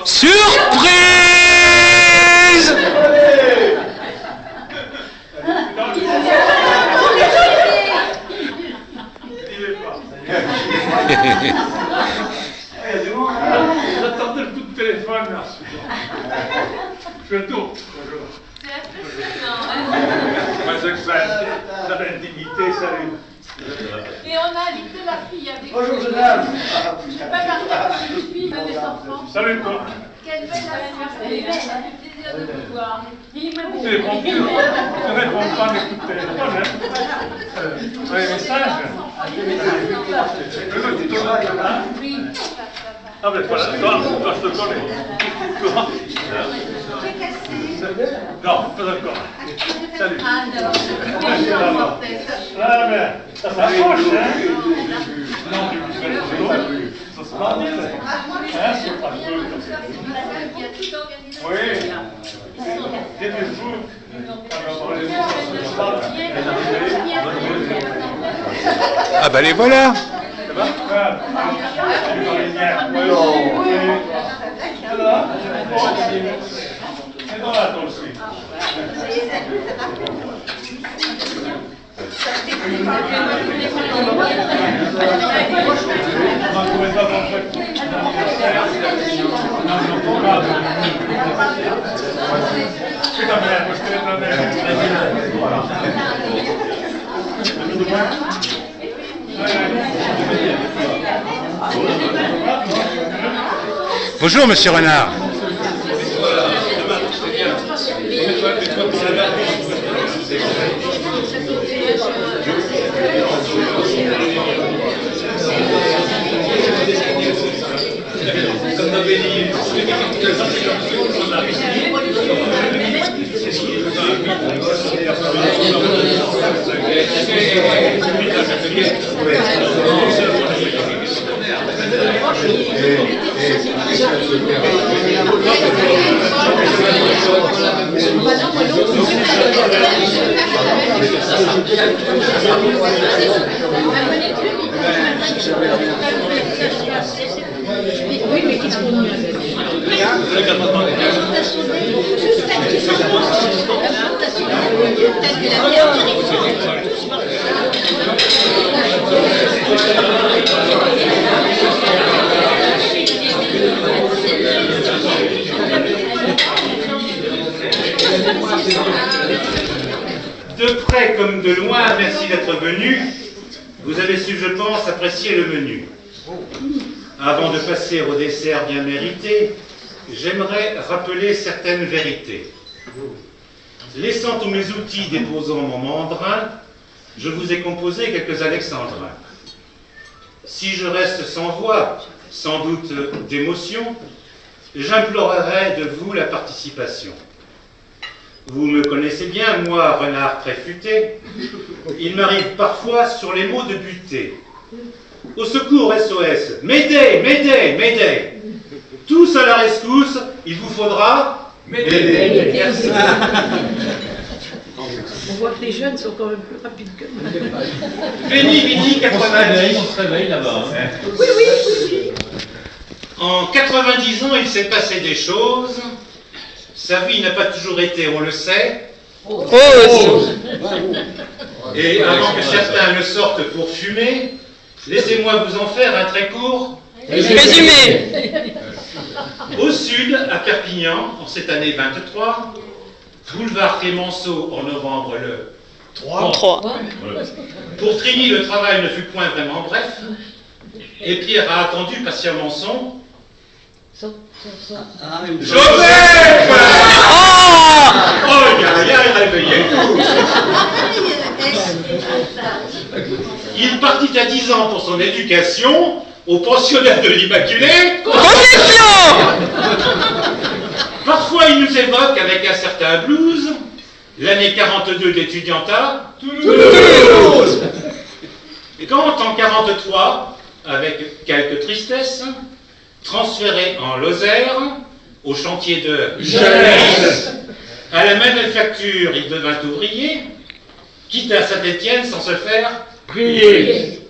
Surprise! J'attendais le coup de téléphone, merci. Je fais le tour. C'est impressionnant. Dans l'intimité, salut. Et on a invité la fille avec Bonjour, jeune homme. Je sais pas parler avec une fille, des enfants. Salut, toi. Quelle belle affaire. Elle est belle, ça fait plaisir de vous voir. Tu réponds plus. Tu réponds pas à mes coups de téléphone, hein. Un message. Oui. Ah, mais voilà, toi, je te connais. Toi. Non, pas encore. Salut. Ah, non. Ah, mais ça s'approche, hein. Non, ça se passe. Hein, c'est pas cool. Oui. Dès que vous, Ah bah les voilà. ça va? C'est dans la toi aussi. Bonjour, monsieur Renard. Oui, mais qu'est-ce qu'on y a? De près comme de loin, merci d'être venu. Vous avez su, je pense, apprécier le menu. Avant de passer au dessert bien mérité, j'aimerais rappeler certaines vérités. Laissant tous mes outils, déposant mon mandrin, je vous ai composé quelques alexandrins. Si je reste sans voix, sans doute d'émotion, j'implorerai de vous la participation. Vous me connaissez bien, moi, renard très futé, il m'arrive parfois sur les mots de buter. Au secours, SOS, m'aidez, m'aidez, m'aidez. Tous à la rescousse, il vous faudra m'aider. Merci. On voit que les jeunes sont quand même plus rapides que nous. Veni, Vidi, 90. On se réveille là-bas. Oui, oui, oui. En 90 ans, il s'est passé des choses. Sa vie n'a pas toujours été, on le sait. Et avant que certains ne sortent pour fumer, laissez-moi vous en faire un très court Résumé. Au sud, à Perpignan, en cette année 23, boulevard Clémenceau en novembre le 3. Pour Trini, le travail ne fut point vraiment bref, et Pierre a attendu patiemment son Joseph! Oh, il y a rien réveillé. Il partit à 10 ans pour son éducation au pensionnaire de l'Immaculée. Conception. Parfois, il nous évoque avec un certain blues l'année 42 d'étudiantat Toulouse. Et quand, en 43, avec quelques tristesses, transféré en Lozère, au chantier de Jeunesse, à la manufacture, il devint ouvrier, quitte à Saint-Étienne sans se faire prier.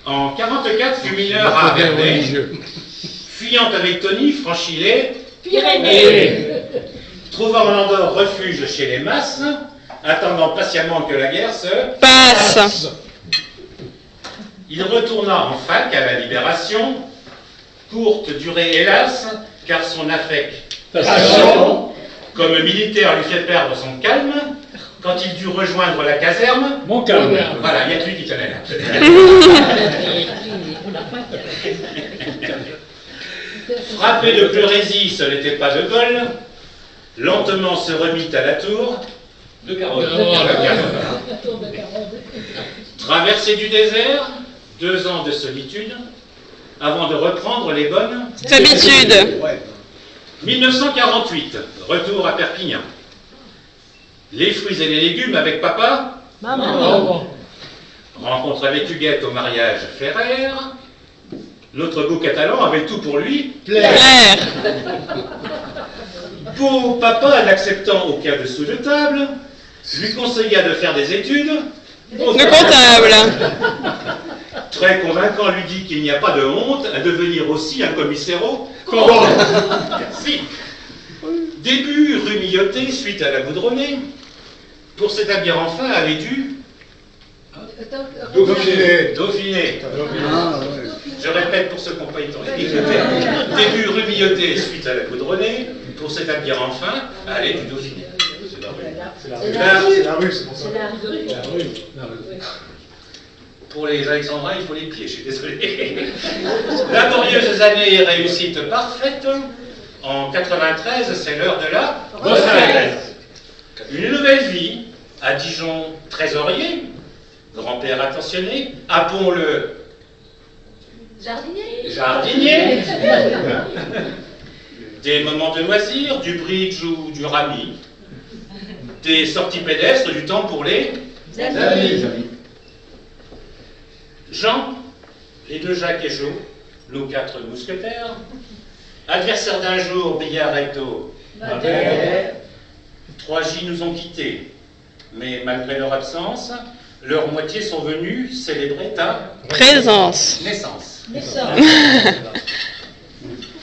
En 44, fut mineur à Vernet, Fuyant avec Tony, franchit les Pyrénées. Trouvant en Andorre refuge chez les masses, attendant patiemment que la guerre se Passe. Il retourna en fac à la Libération, courte durée hélas, car son affectation comme militaire lui fait perdre son calme. Quand il dut rejoindre la caserne, Mon calme. voilà, il n'y a que lui qui tenait là. Frappé de pleurésie, ce n'était pas de bol, lentement se remit à la tour de Garonne. Traversée du désert, 2 ans de solitude, avant de reprendre les bonnes Habitude. 1948, retour à Perpignan. Les fruits et les légumes avec papa. Maman. Rencontre avec Huguette au mariage Ferrer. Notre beau catalan avait tout pour lui. L'air. Beau papa, n'acceptant aucun dessous de table, lui conseilla de faire des études. Le comptable. Très convaincant, lui dit qu'il n'y a pas de honte à devenir aussi un commissaire-au. Si. Début rue Milloté, suite à la Boudronnée. Pour s'établir enfin, avait dû Dauphiné. Je répète pour ceux qui n'ont pas été début rue Milloté, suite à la Boudronnée. Pour s'établir enfin, aller du Dauphiné. C'est la rue, c'est pour ça. Pour les Alexandrins, il faut les pieds, je suis désolé. Laborieuses années et réussite parfaite. En 93, c'est l'heure de la retraite. Une nouvelle vie. À Dijon, trésorier. Grand-père attentionné. À Pont le jardinier. Des moments de loisirs, du bridge ou du rami. Des sorties pédestres, du temps pour les amis. Jean, les 2 Jacques et Jo, nos 4 mousquetaires, adversaires d'un jour, billard recto, 3 J nous ont quittés, mais malgré leur absence, leurs moitiés sont venus célébrer ta Présence. naissance.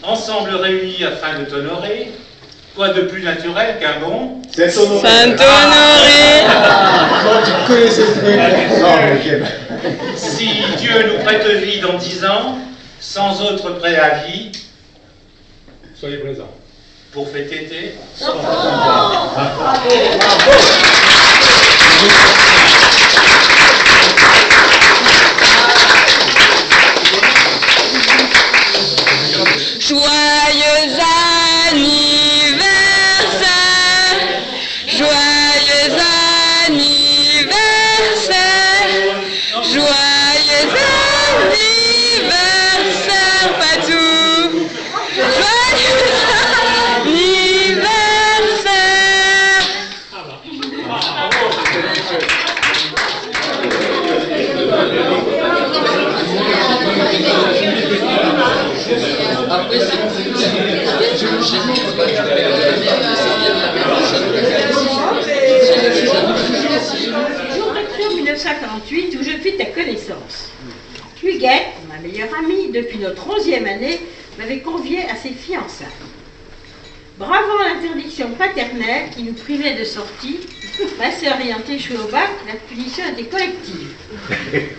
Ensemble réunis afin de t'honorer, quoi de plus naturel qu'un bon Saint-Honoré. Tu connaissais le truc. si Dieu nous prête vie dans 10 ans, sans autre préavis, Soyez présents. pour fêter tes Joyeux anniversaire. Joyeux anniversaire. Joyeux anniversaire, Patou. Joyeux anniversaire. Jour d'octobre 1948 où je fis ta connaissance. Huguette, ma meilleure amie depuis notre 11e année, m'avait convié à ses fiançailles. Bravant l'interdiction paternelle qui nous privait de sortie, ma sœur ayant échoué au bac, la punition était collective.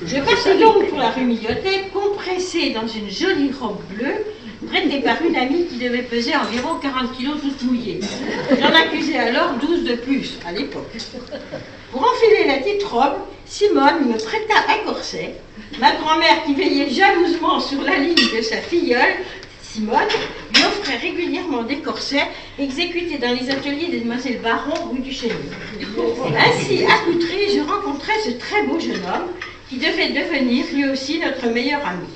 Je passais donc pour la rue Millotet, compressée dans une jolie robe bleue, prêtée par une amie qui devait peser environ 40 kilos toute mouillée. J'en accusais alors 12 de plus, à l'époque. Pour enfiler la petite robe, Simone me prêta un corset. Ma grand-mère, qui veillait jalousement sur la ligne de sa filleule, Simone, lui offrait régulièrement des corsets exécutés dans les ateliers des demoiselles Baron rue du Chénier. Ainsi accoutré, je rencontrai ce très beau jeune homme qui devait devenir lui aussi notre meilleur ami.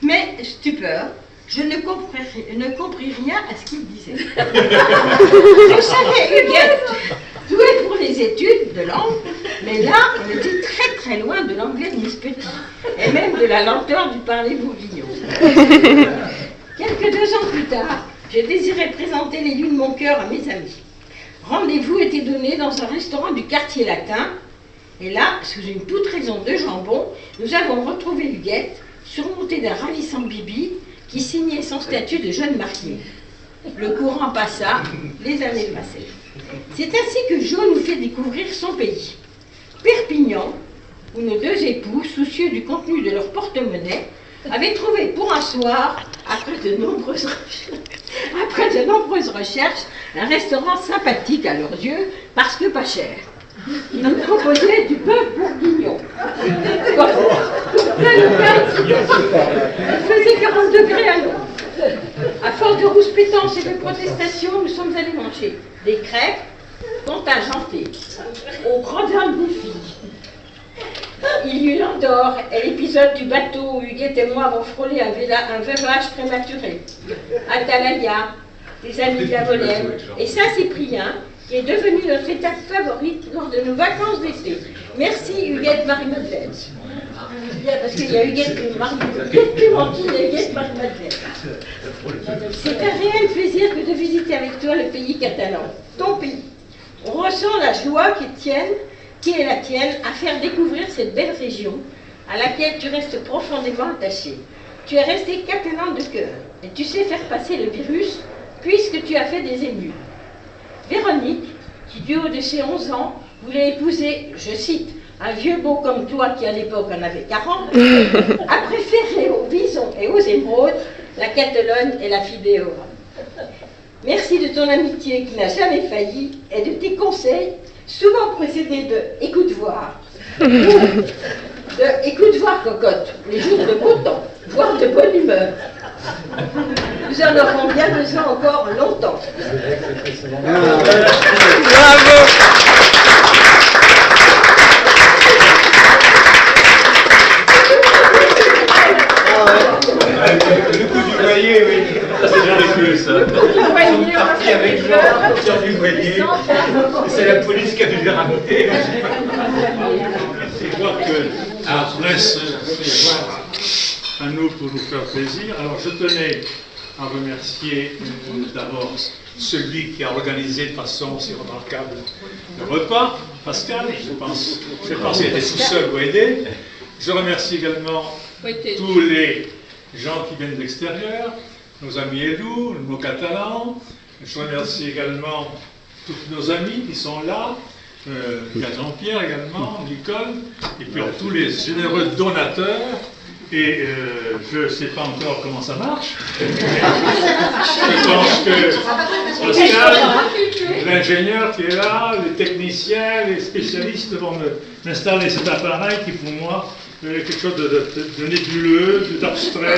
Mais, stupeur, je ne compris rien à ce qu'il disait. Je savais Huguette, douée pour les études de langue, mais là, on était très très loin de l'anglais de Miss Petit, et même de la lenteur du parler bourguignon. Quelques 2 ans plus tard, je désirais présenter l'élu de mon cœur à mes amis. Rendez-vous était donné dans un restaurant du quartier latin, et là, sous une poutraison de jambon, nous avons retrouvé Huguette, surmontée d'un ravissant bibi, qui signait son statut de jeune marié. Le courant passa, les années passèrent. C'est ainsi que Jo nous fait découvrir son pays. Perpignan, où nos deux époux, soucieux du contenu de leur porte-monnaie, avaient trouvé pour un soir, après de nombreuses recherches, un restaurant sympathique à leurs yeux, parce que pas cher. Ils nous proposaient du bœuf bourguignon. Il faisait 40 degrés à l'eau. À force de rouspétance et de protestations, nous sommes allés manger des crêpes contingentées, aux grandes âmes des filles. Il y eut l'Andorre et l'épisode du bateau où Huguette et moi avons frôlé un veuvage prématuré. Atalaya, des amis de la Volème, et Saint-Cyprien, qui est devenu notre étape favorite lors de nos vacances d'été. Merci Huguette Marie-Madeleine. Parce qu'il y a Huguette Clémentine et Huguette Marie-Madeleine. C'est un réel plaisir que de visiter avec toi le pays catalan, ton pays. On ressent la joie qui est la tienne à faire découvrir cette belle région à laquelle tu restes profondément attaché. Tu es resté catalan de cœur et tu sais faire passer le virus puisque tu as fait des émules. Véronique, qui du haut de ses 11 ans voulait épouser, je cite, un vieux beau comme toi qui à l'époque en avait 40, a préféré aux visons et aux émeraudes la Catalogne et la Fidéora. Merci de ton amitié qui n'a jamais failli et de tes conseils, souvent précédés de « écoute voir ». De « écoute voir, cocotte », les jours de beau temps, voire de bonne humeur. Nous en aurons bien besoin encore longtemps. Bravo. Le coup du voilier, oui. C'est bien vécu, ça. Ils sont partis avec Jean sur du voilier. C'est la police qui a dû les ramener. Je vois que la presse fait à nous pour nous faire plaisir. Alors je tenais à remercier d'abord celui qui a organisé de façon aussi remarquable le repas, Pascal. Je pense qu'il était tout seul ou aidé. Je remercie également tous les gens qui viennent de l'extérieur, nos amis élus, nos catalans. Je remercie également tous nos amis qui sont là. Il y a Jean-Pierre également, Nicole, et puis tous les généreux donateurs. Et je ne sais pas encore comment ça marche. Je pense que Pascal, l'ingénieur qui est là, les techniciens, les spécialistes vont m'installer cet appareil qui pour moi est quelque chose de nébuleux, d'abstrait.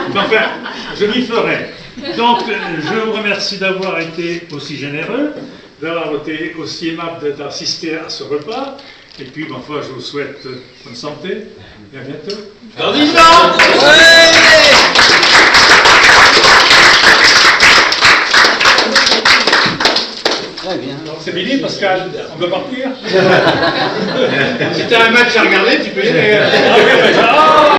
Enfin, je m'y ferai. Donc, je vous remercie d'avoir été aussi généreux, d'avoir été aussi aimable d'assister à ce repas. Et puis, enfin, je vous souhaite bonne santé et à bientôt. Dans 10 ans. Très bien. C'est fini, Pascal. On peut partir. Si tu as un match à regarder, tu peux y aller.